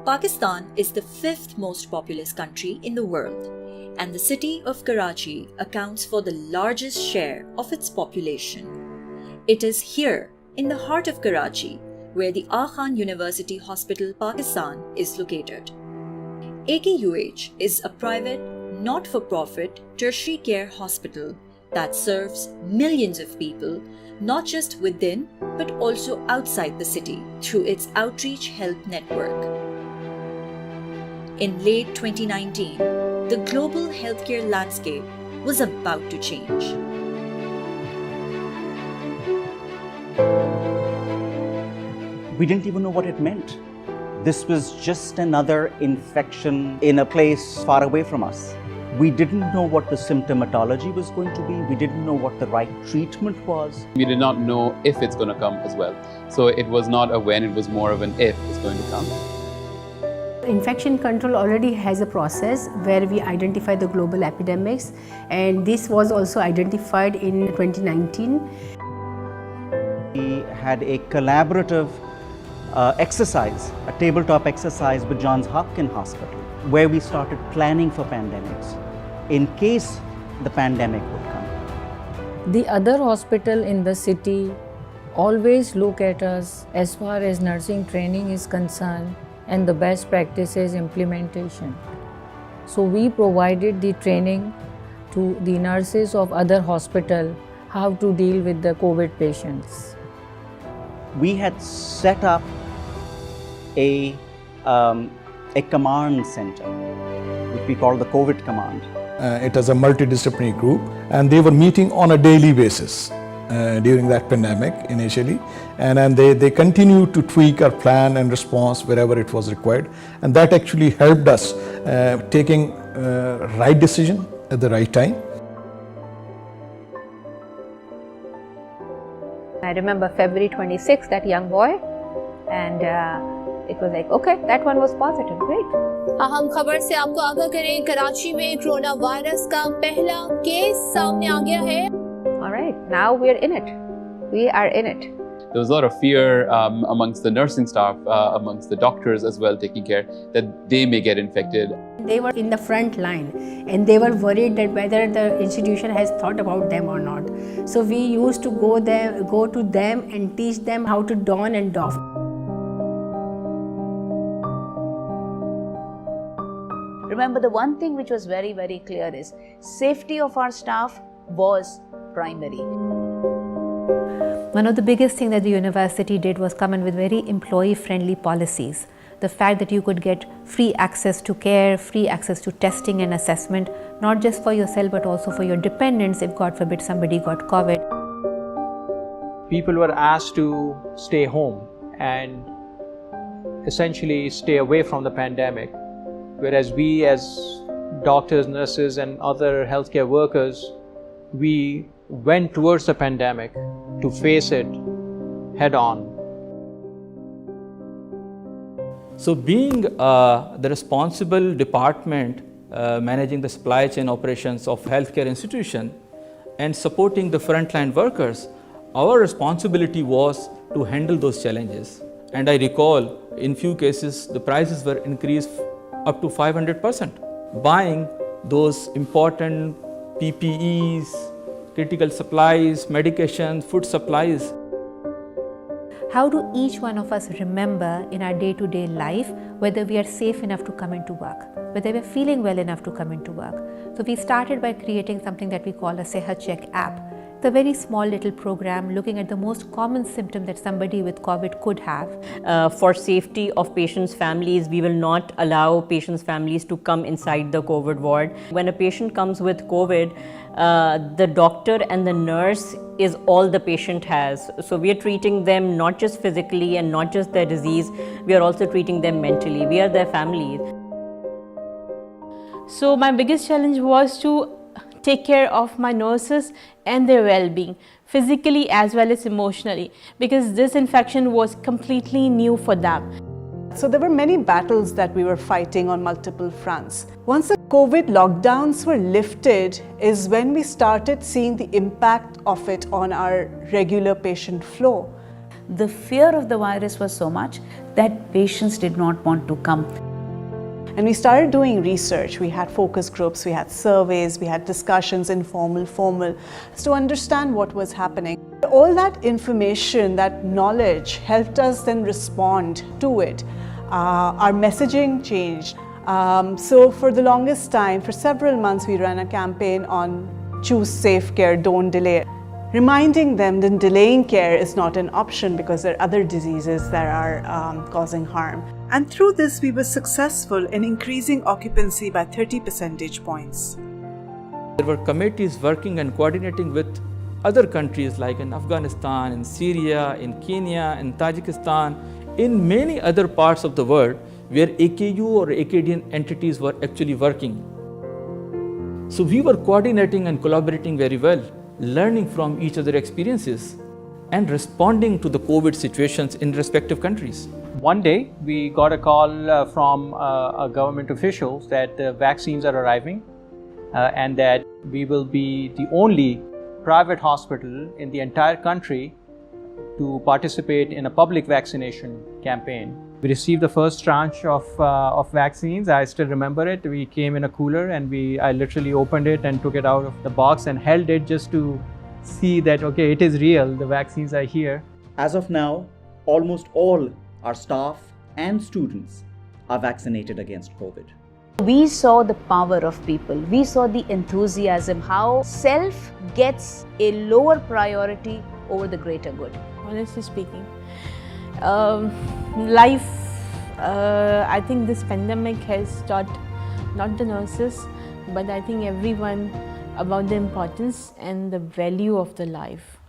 Pakistan is the 5th most populous country in the world, and the city of Karachi accounts for the largest share of its population. It is here, in the heart of Karachi, where the AKUH University Hospital, Pakistan is located. AKUH is a private, not-for-profit tertiary care hospital that serves millions of people, not just within but also outside the city through its outreach health network. In late 2019, the global healthcare landscape was about to change. We didn't even know what it meant. This was just another infection in a place far away from us. We didn't know what the symptomatology was going to be. We didn't know what the right treatment was. We did not know if it's going to come as well. So it was not a when, it was more of an if it's going to come. Infection control already has a process where we identify the global epidemics, and this was also identified in 2019. We had a collaborative exercise, a tabletop exercise with Johns Hopkins Hospital, where we started planning for pandemics in case the pandemic would come. The other hospital in the city always look at us as far as nursing training is concerned and the best practices implementation. So we provided the training to the nurses of other hospital how to deal with the COVID patients. We had set up a command center, which we call the COVID command. It was a multidisciplinary group, and they were meeting on a daily basis during that pandemic initially, and then they continued to tweak our plan and response wherever it was required, and that actually helped us taking right decision at the right time. I remember February 26th, that young boy, and it was like, okay, that one was positive, great. अहम खबर से आपको आगाह करें, कराची में corona virus का पहला case सामने आ गया है. All right, now we're in it. We are in it. There was a lot of fear amongst the nursing staff, amongst the doctors as well, taking care that they may get infected. They were in the front line and they were worried that whether the institution has thought about them or not. So we used to go to them and teach them how to don and doff. Remember, the one thing which was very, very clear is safety of our staff was primary. One of the biggest things that the university did was come in with very employee-friendly policies. The fact that you could get free access to care, free access to testing and assessment, not just for yourself but also for your dependents if God forbid somebody got COVID. People were asked to stay home and essentially stay away from the pandemic, whereas we as doctors, nurses and other healthcare workers, we went towards the pandemic to face it head on. So being the responsible department managing the supply chain operations of healthcare institution and supporting the frontline workers, our responsibility was to handle those challenges. And I recall in few cases the prices were increased up to 500%. Buying those important PPEs, critical supplies, medications, food supplies. How do each one of us remember in our day-to-day life whether we are safe enough to come into work, whether we are feeling well enough to come into work? So we started by creating something that we call a Sehat Check app. It's a very small little program looking at the most common symptom that somebody with COVID could have. For safety of patients' families, we will not allow patients' families to come inside the COVID ward. When a patient comes with COVID, the doctor and the nurse is all the patient has. So we are treating them not just physically and not just their disease, we are also treating them mentally. We are their families. So my biggest challenge was to take care of my nurses and their well-being, physically as well as emotionally, because this infection was completely new for them. So there were many battles that we were fighting on multiple fronts. Once the COVID lockdowns were lifted is when we started seeing the impact of it on our regular patient flow. the fear of the virus was so much that patients did not want to come. And we started doing research. We had focus groups, we had surveys, we had discussions, informal, formal, to understand what was happening. All that information, that knowledge helped us then respond to it. Our messaging changed. So for the longest time, for several months, we ran a campaign on choose safe care, don't delay. Reminding them that delaying care is not an option because there are other diseases that are causing harm. And through this, we were successful in increasing occupancy by 30 percentage points. There were committees working and coordinating with other countries like in Afghanistan, in Syria, in Kenya, in Tajikistan, in many other parts of the world where AKU or AKDN entities were actually working. So we were coordinating and collaborating very well, learning from each other's experiences and responding to the COVID situations in respective countries. One day, we got a call from government officials that the vaccines are arriving and that we will be the only private hospital in the entire country to participate in a public vaccination campaign. We received the first tranche of vaccines. I still remember it. We came in a cooler and I literally opened it and took it out of the box and held it just to see that, okay, it is real, the vaccines are here. As of now, almost all our staff and students are vaccinated against COVID. We saw the power of people. We saw the enthusiasm, how self gets a lower priority over the greater good. Honestly speaking, life, I think this pandemic has taught not the nurses, but I think everyone about the importance and the value of the life.